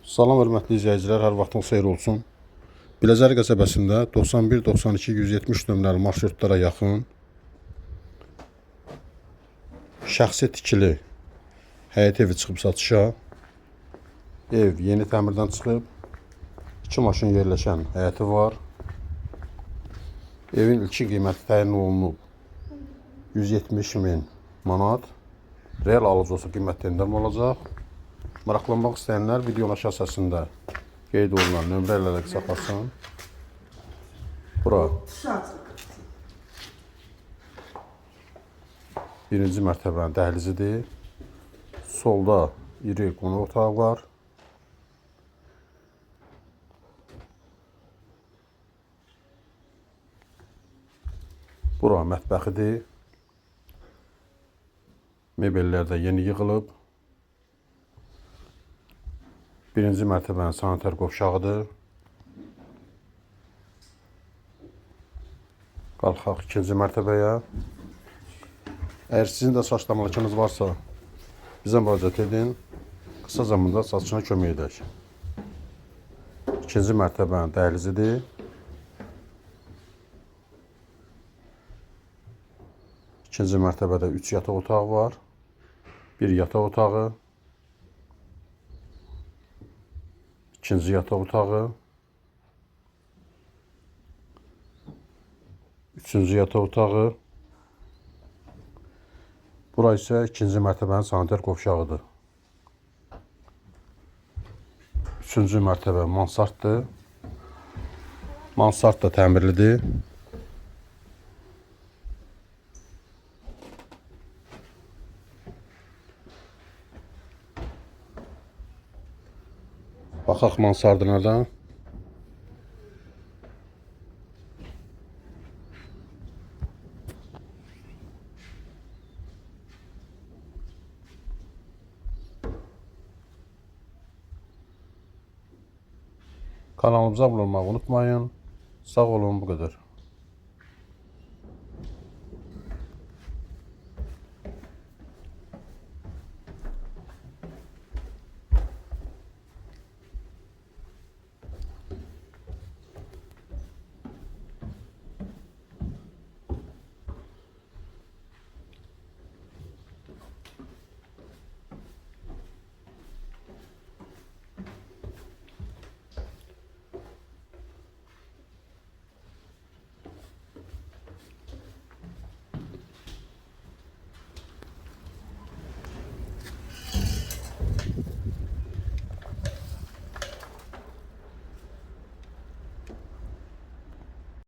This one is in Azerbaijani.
Salam hörmətli izləyicilər, hər vaxtınız xeyir olsun. Biləcəri qəsəbəsində 91, 92, 170 nömrəli marşrutlara yaxın şəxsi tikili həyət evi çıxıb satışa. Ev yeni təmirdən çıxıb, 2 maşın yerləşən həyəti var. Evin ilkin qiyməti təyin olunub 170.000 manat. Real alıcı olsa qiymət endirmə olacaq. Maraqlanmaq istəyənlər videonun aşağısında qeyd olunan nömrə ilə əlaqə saxlasın. Bura birinci mərtəbənin dəhlizidir. Solda iri qonaq otağı var. Bura mətbəxidir. Mebellər də yeni yığılıb. Birinci mərtəbənin sanitar qovşağıdır. Qalxaq ikinci mərtəbəyə. Əgər sizin də saçlamalıkınız varsa, bizə müraciət edin. Qısa zamanda satışına kömək edək. İkinci mərtəbənin dəhlizidir. İkinci mərtəbədə 3 yataq otağı var. 1 yataq otağı. İkinci yataq otağı. Üçüncü yataq otağı. Bura isə ikinci mərtəbənin sanitar qovşağıdır. Üçüncü mərtəbə mansarddır. Mansard da təmirlidir. Baxaq mansardına da. Kanalımıza abunə olmağı unutmayın. Sağ olun, bu qədər.